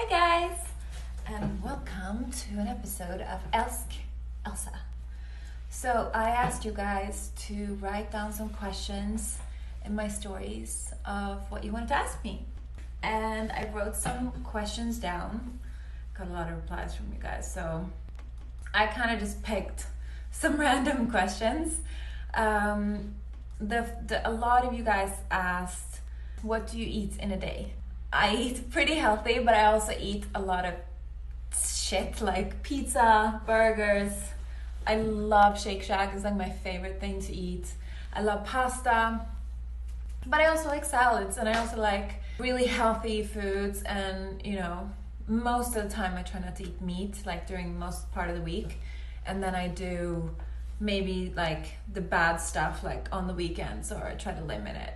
Hi guys, and welcome to an episode of Elsa. So I asked you guys to write down some questions in my stories of what you wanted to ask me. And I wrote some questions down, got a lot of replies from you guys, so I kind of just picked some random questions. A lot of you guys asked, what do you eat in a day? I eat pretty healthy, but I also eat a lot of shit like pizza, burgers. I love Shake Shack, it's like my favorite thing to eat. I love pasta, but I also like salads, and I also like really healthy foods. And most of the time I try not to eat meat, like during most part of the week, and then I do maybe like the bad stuff like on the weekends, or I try to limit it.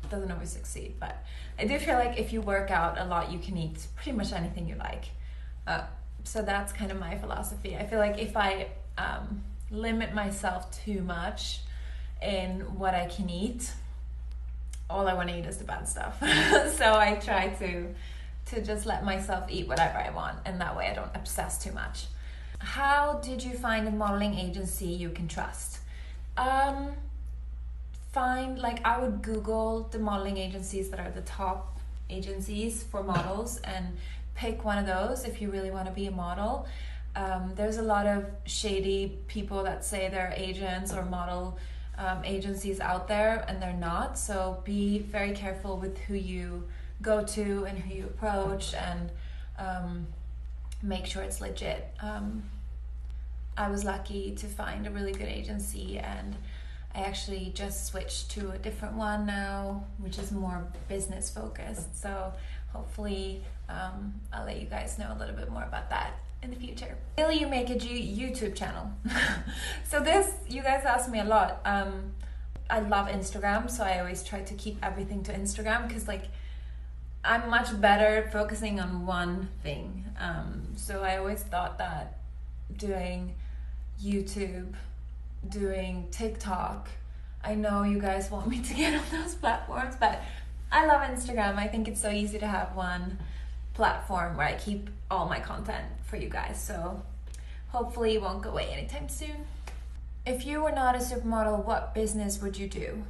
Doesn't always succeed, but I do feel like if you work out a lot, you can eat pretty much anything you like. So that's kind of my philosophy. I feel like if I limit myself too much in what I can eat, all I want to eat is the bad stuff. So I try to just let myself eat whatever I want, and that way I don't obsess too much. How did you find a modeling agency you can trust? I would Google the modeling agencies that are the top agencies for models and pick one of those if you really want to be a model. There's a lot of shady people that say they're agents or model agencies out there, and they're not. So be very careful with who you go to and who you approach, and make sure it's legit. I was lucky to find a really good agency, and I actually just switched to a different one now, which is more business focused. So hopefully I'll let you guys know a little bit more about that in the future. Will you make a YouTube channel? So this, you guys ask me a lot. I love Instagram, so I always try to keep everything to Instagram, because I'm much better focusing on one thing. So I always thought that doing YouTube, doing TikTok, I know you guys want me to get on those platforms, but I love Instagram. I think it's so easy to have one platform where I keep all my content for you guys, so hopefully it won't go away anytime soon. If you were not a supermodel, what business would you do?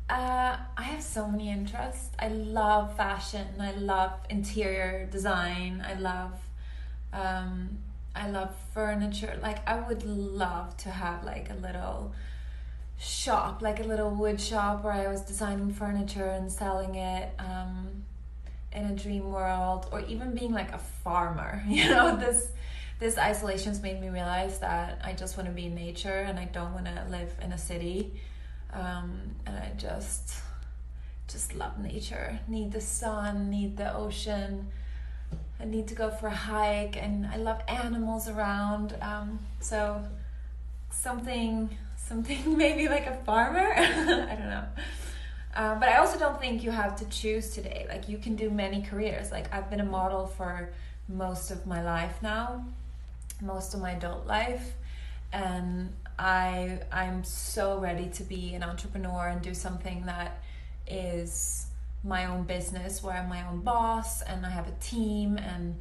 I have so many interests. I love fashion, I love interior design, I love furniture. Like, I would love to have like a little shop, like a little wood shop where I was designing furniture and selling it in a dream world, or even being like a farmer. This isolation's made me realize that I just want to be in nature, and I don't want to live in a city. And I just love nature. Need the sun, need the ocean. I need to go for a hike, and I love animals around. So something maybe like a farmer. I don't know. But I also don't think you have to choose today. Like, you can do many careers. Like, I've been a model for most of my life now, most of my adult life, and I'm so ready to be an entrepreneur and do something that is my own business, where I'm my own boss and I have a team, and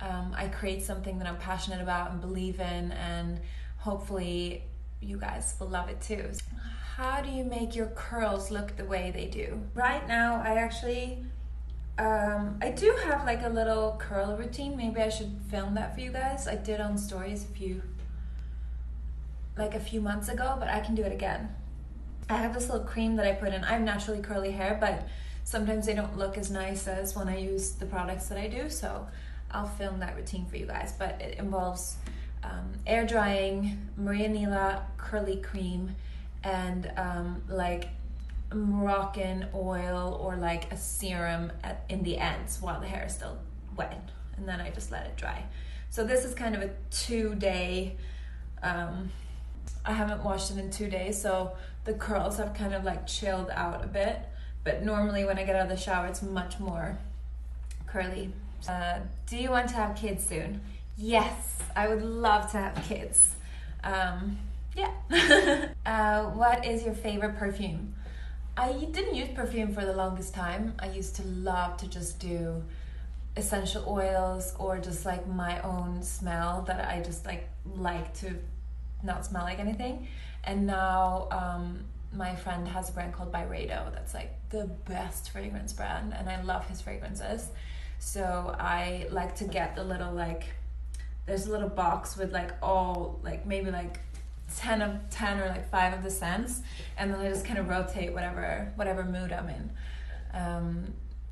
I create something that I'm passionate about and believe in, and hopefully you guys will love it too. How do you make your curls look the way they do? Right now I actually I do have like a little curl routine. Maybe I should film that for you guys. I did on stories a few months ago, but I can do it again. I have this little cream that I put in. I have naturally curly hair, but sometimes they don't look as nice as when I use the products that I do, so I'll film that routine for you guys. But it involves air drying, Maria Nila curly cream, and like Moroccan oil, or like a serum in the ends while the hair is still wet, and then I just let it dry. So this is kind of a 2-day, I haven't washed it in 2 days, so the curls have kind of like chilled out a bit. But normally when I get out of the shower, it's much more curly. Do you want to have kids soon? Yes, I would love to have kids. Yeah. What is your favorite perfume? I didn't use perfume for the longest time. I used to love to just do essential oils or just like my own smell that I just like to not smell like anything. And now my friend has a brand called Byredo that's like the best fragrance brand, and I love his fragrances. So I like to get the little there's a little box with like all like maybe like 10 of 10 or like 5 of the scents, and then I just kind of rotate whatever mood I'm in.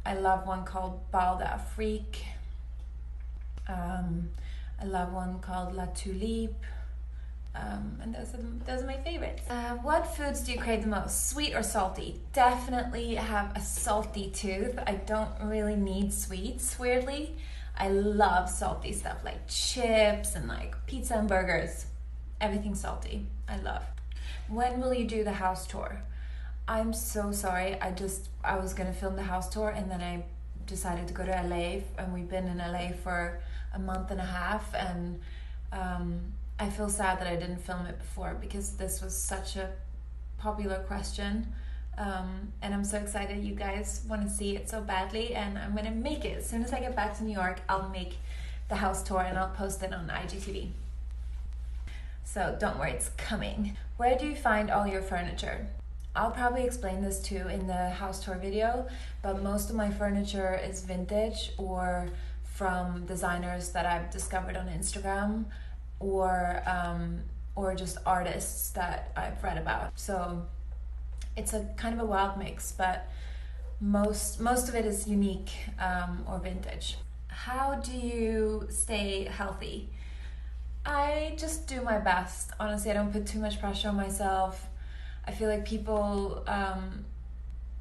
I love one called Bal d'Afrique. I love one called La Tulipe. And those are my favorites. What foods do you crave the most? Sweet or salty? Definitely have a salty tooth. I don't really need sweets, weirdly. I love salty stuff like chips and like pizza and burgers. Everything salty, I love. When will you do the house tour? I'm so sorry. I was gonna film the house tour, and then I decided to go to LA, and we've been in LA for a month and a half, and I feel sad that I didn't film it before because this was such a popular question. And I'm so excited you guys want to see it so badly, and I'm gonna make it. As soon as I get back to New York, I'll make the house tour and I'll post it on IGTV. So don't worry, it's coming. Where do you find all your furniture? I'll probably explain this too in the house tour video, but most of my furniture is vintage or from designers that I've discovered on Instagram, or just artists that I've read about. So it's a kind of a wild mix, but most of it is unique or vintage. How do you stay healthy? I just do my best. Honestly, I don't put too much pressure on myself. I feel like people,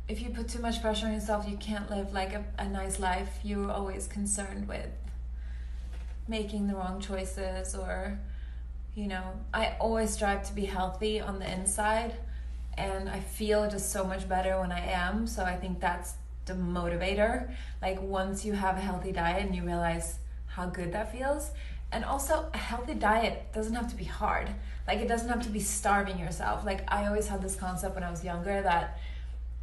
if you put too much pressure on yourself, you can't live like a nice life. You're always concerned with making the wrong choices, or I always strive to be healthy on the inside, and I feel just so much better when I am. So I think that's the motivator. Like once you have a healthy diet and you realize how good that feels. And also a healthy diet doesn't have to be hard. Like it doesn't have to be starving yourself. Like I always had this concept when I was younger that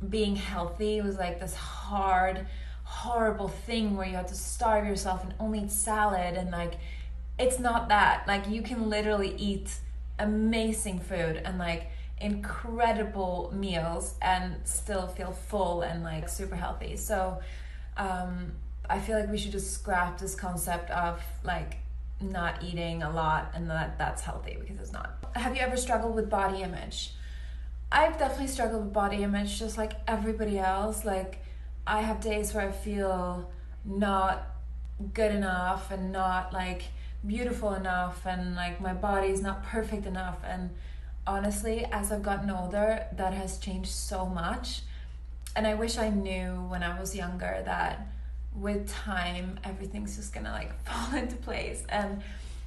being healthy was like this hard, horrible thing where you have to starve yourself and only eat salad, and like it's not that. Like you can literally eat amazing food and like incredible meals and still feel full and like super healthy. So I feel like we should just scrap this concept of like not eating a lot and that's healthy, because it's not. Have you ever struggled with body image? I've definitely struggled with body image just like everybody else. Like I have days where I feel not good enough and not like beautiful enough, and like my body's not perfect enough. And honestly, as I've gotten older, that has changed so much. And I wish I knew when I was younger that with time everything's just gonna like fall into place, and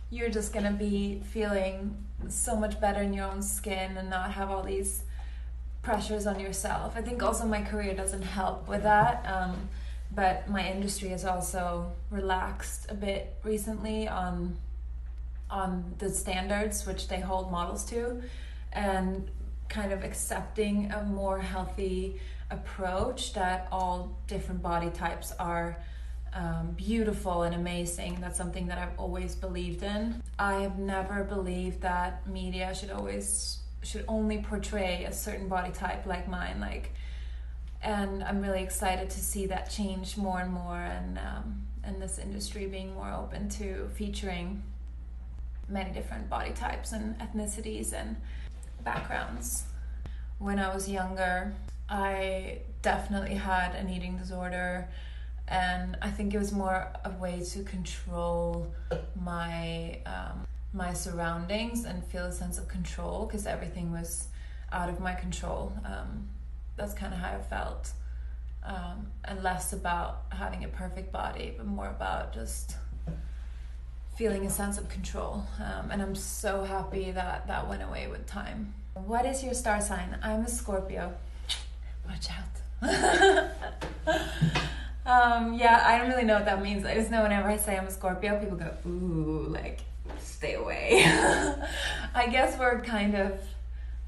you're just gonna be feeling so much better in your own skin and not have all these pressures on yourself. I think also my career doesn't help with that, but my industry has also relaxed a bit recently on the standards which they hold models to, and kind of accepting a more healthy approach that all different body types are beautiful and amazing. That's something that I've always believed in. I have never believed that media should only portray a certain body type like mine, and I'm really excited to see that change more and more, and this industry being more open to featuring many different body types and ethnicities and backgrounds. When I was younger, I definitely had an eating disorder, and I think it was more a way to control my my surroundings and feel a sense of control, because everything was out of my control. That's kind of how I felt, and less about having a perfect body, but more about just feeling a sense of control. And I'm so happy that that went away with time. What is your star sign? I'm a Scorpio. Watch out. Yeah, I don't really know what that means. I just know whenever I say I'm a Scorpio, people go, ooh, like, stay away. I guess we're kind of,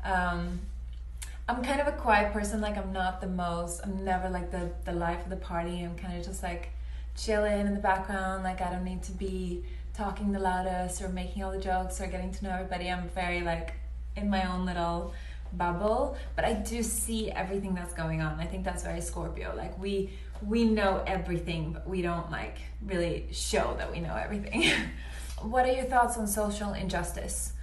I'm kind of a quiet person. Like, I'm never like the life of the party. I'm kind of just like chilling in the background. Like, I don't need to be talking the loudest or making all the jokes or getting to know everybody. I'm very like in my own little bubble, but I do see everything that's going on. I think that's very Scorpio. Like, we know everything, but we don't like really show that we know everything. What are your thoughts on social injustice?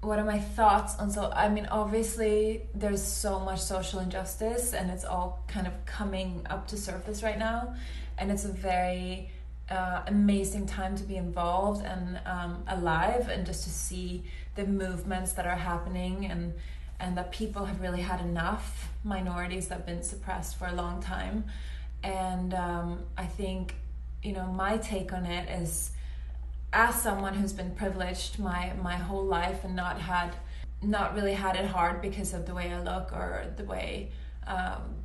What are my thoughts on I mean, obviously there's so much social injustice and it's all kind of coming up to surface right now, and it's a very amazing time to be involved and alive, and just to see the movements that are happening, and that people have really had enough, minorities that have been suppressed for a long time. And I think, you know, my take on it is, as someone who's been privileged my whole life and not really had it hard because of the way I look or the way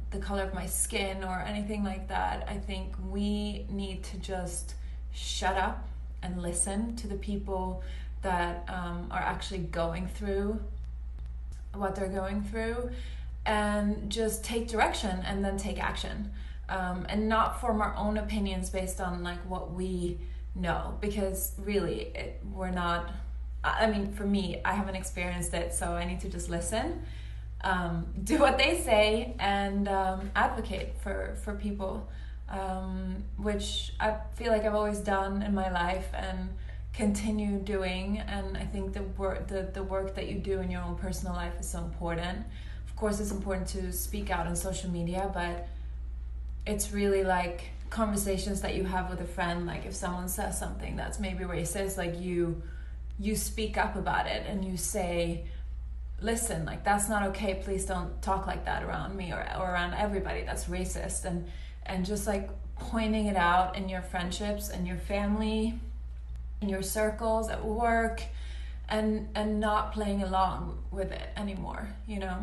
the color of my skin or anything like that, I think we need to just shut up and listen to the people that are actually going through what they're going through, and just take direction and then take action, and not form our own opinions based on like what we know, because really we're not, I mean, for me, I haven't experienced it, so I need to just listen, do what they say, and advocate for people, which I feel like I've always done in my life and continue doing. And I think the work that you do in your own personal life is so important. Of course, it's important to speak out on social media, but it's really like conversations that you have with a friend. Like, if someone says something that's maybe racist, like you speak up about it and you say, listen, like, that's not okay, please don't talk like that around me or around everybody, that's racist. And just like pointing it out in your friendships and your family, in your circles at work, and not playing along with it anymore, you know.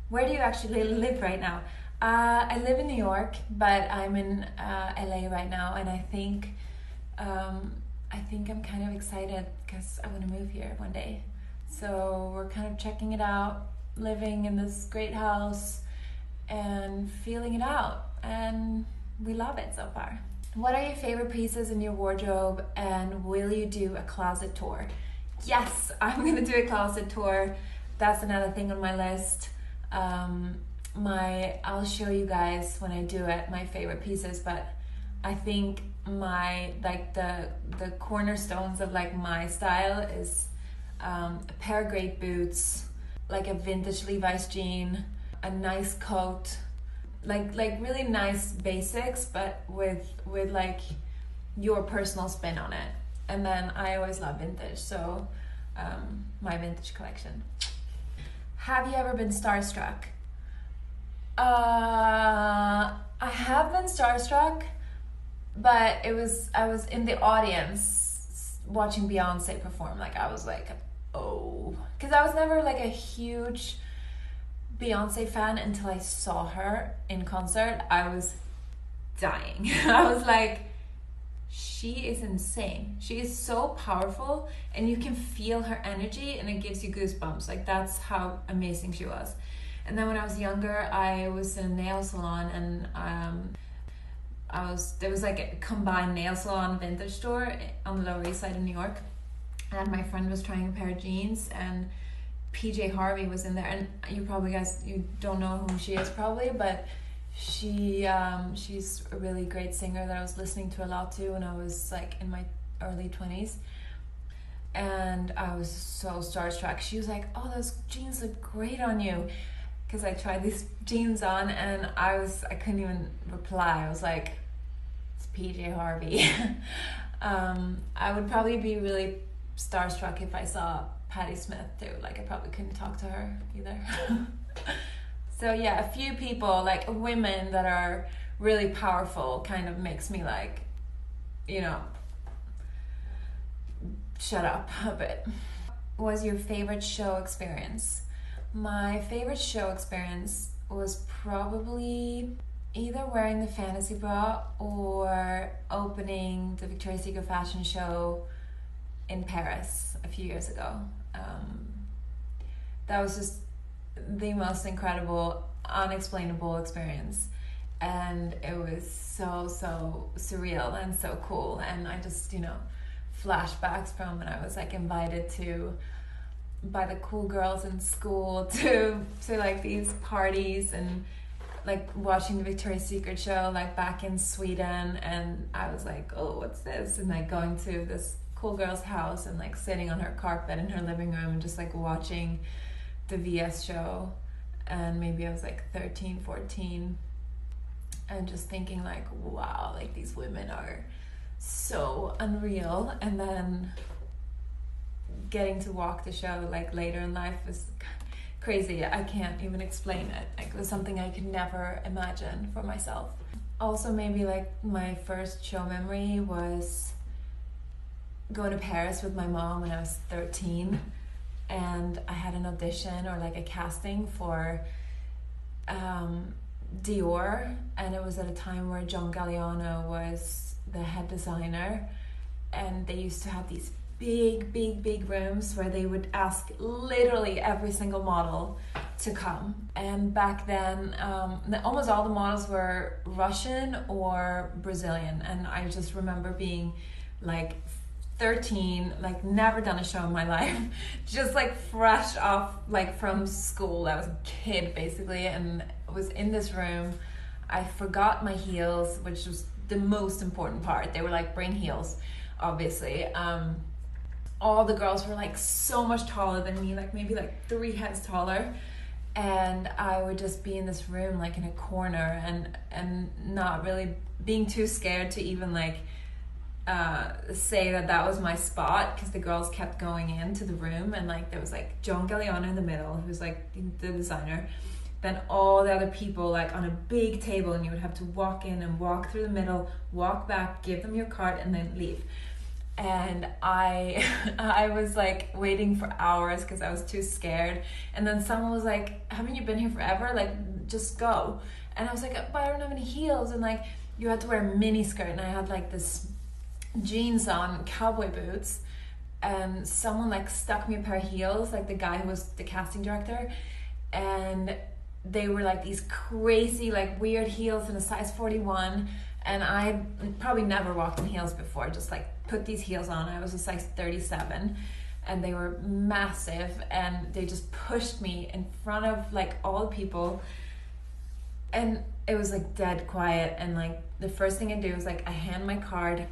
Where do you actually live right now? I live in New York, but I'm in LA right now, and I think I'm kind of excited because I want to move here one day. So we're kind of checking it out, living in this great house and feeling it out, and we love it so far. What are your favorite pieces in your wardrobe, and will you do a closet tour? Yes, I'm gonna do a closet tour. That's another thing on my list. I'll show you guys when I do it my favorite pieces, but I think the cornerstones of like my style is a pair of great boots, like a vintage Levi's jean, a nice coat, like really nice basics, but with like your personal spin on it. And then I always love vintage, so my vintage collection. Have you ever been starstruck? I have been starstruck, but I was in the audience watching Beyonce perform. Like, I was like, oh, because I was never like a huge Beyonce fan until I saw her in concert. I was dying. I was like, she is insane. She is so powerful, and you can feel her energy, and it gives you goosebumps. Like, that's how amazing she was. And then when I was younger, I was in a nail salon, and there was like a combined nail salon vintage store on the Lower East Side of New York, and my friend was trying a pair of jeans, and PJ Harvey was in there. And you don't know who she is probably, but she's a really great singer that I was listening to a lot too when I was like in my early 20s, and I was so starstruck. She was like, oh, those jeans look great on you, because I tried these jeans on, and I couldn't even reply. I was like, it's PJ Harvey. I would probably be really starstruck if I saw Patti Smith too. Like, I probably couldn't talk to her either. So yeah, a few people, like women that are really powerful, kind of makes me like, you know, shut up a bit. What was your favorite show experience? My favorite show experience was probably either wearing the fantasy bra or opening the Victoria's Secret fashion show in Paris a few years ago. That was just the most incredible, unexplainable experience. and it was so surreal and so cool. And I just, you know, flashbacks from when I was like invited to by the cool girls in school to like these parties, and like watching the Victoria's Secret show like back in Sweden, and I was like, oh, what's this? And like going to this cool girl's house and like sitting on her carpet in her living room and just like watching the VS show. And maybe I was like 13, 14, and just thinking like, wow, like these women are so unreal. And then getting to walk the show like later in life was crazy. I can't even explain it. Like, it was something I could never imagine for myself. Also, maybe like my first show memory was going to Paris with my mom when I was 13, and I had an audition or like a casting for Dior, and it was at a time where John Galliano was the head designer, and they used to have these big rooms where they would ask literally every single model to come. And back then almost all the models were Russian or Brazilian, and I just remember being like 13, like never done a show in my life, just like fresh off like from school. I was a kid basically, and I was in this room. I forgot my heels, which was the most important part. They were like, bring heels, obviously. All the girls were like so much taller than me, like maybe like 3 heads taller, and I would just be in this room like in a corner and not really being too scared to even like say that was my spot, because the girls kept going into the room, and like there was like John Galliano in the middle, who was like the designer, then all the other people like on a big table, and you would have to walk in and walk through the middle, walk back, give them your card, and then leave. And I was like waiting for hours because I was too scared. And then someone was like, haven't you been here forever? Like, just go. And I was like, but I don't have any heels. And like, you had to wear a mini skirt, and I had like this jeans on, cowboy boots, and someone like stuck me a pair of heels, like the guy who was the casting director, and they were like these crazy like weird heels in a size 41, and I probably never walked in heels before, just like put these heels on. I was a size 37, and they were massive, and they just pushed me in front of like all the people, and it was like dead quiet. And like the first thing I do is like I hand my card,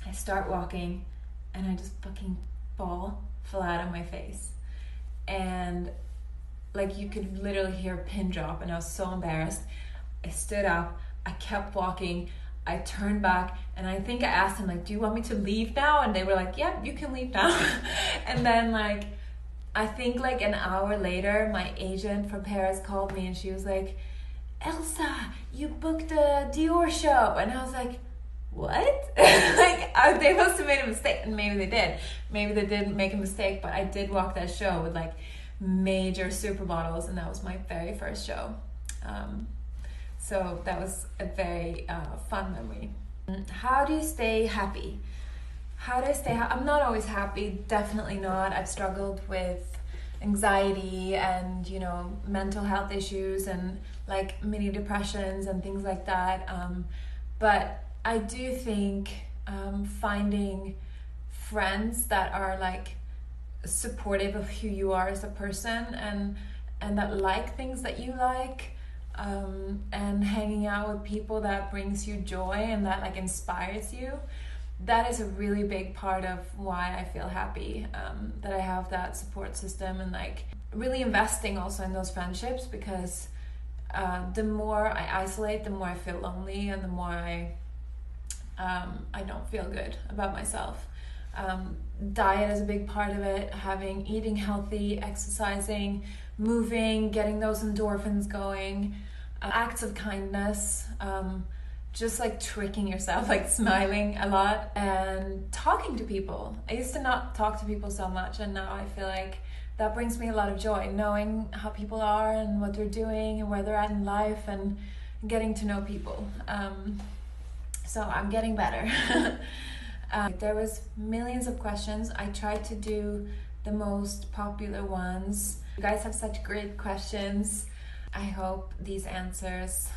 I start walking, and I just fucking fall flat on my face, and like you could literally hear a pin drop, and I was so embarrassed. I stood up, I kept walking, I turned back, and I think I asked him like, do you want me to leave now? And they were like, yeah, you can leave now. And then like I think like an hour later, my agent from Paris called me, and she was like, Elsa, you booked a Dior show. And I was like, what? Like they must have made a mistake. And maybe they did. Maybe they didn't make a mistake, but I did walk that show with like major supermodels, and that was my very first show. So that was a very fun memory. How do you stay happy? How do I stay happy? I'm not always happy, definitely not. I've struggled with anxiety and, you know, mental health issues and like mini depressions and things like that. But I do think finding friends that are like supportive of who you are as a person, and that like things that you like, and hanging out with people that brings you joy and that like inspires you, that is a really big part of why I feel happy, that I have that support system, and like really investing also in those friendships, because the more I isolate, the more I feel lonely, and the more I don't feel good about myself. Diet is a big part of it, eating healthy, exercising, moving, getting those endorphins going, acts of kindness, just like tricking yourself, like smiling a lot, and talking to people. I used to not talk to people so much, and now I feel like that brings me a lot of joy, knowing how people are and what they're doing and where they're at in life, and getting to know people. So I'm getting better. There was millions of questions. I tried to do the most popular ones. You guys have such great questions. I hope these answers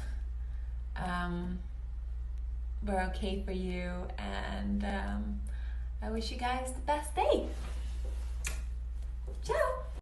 we're okay for you, and I wish you guys the best day.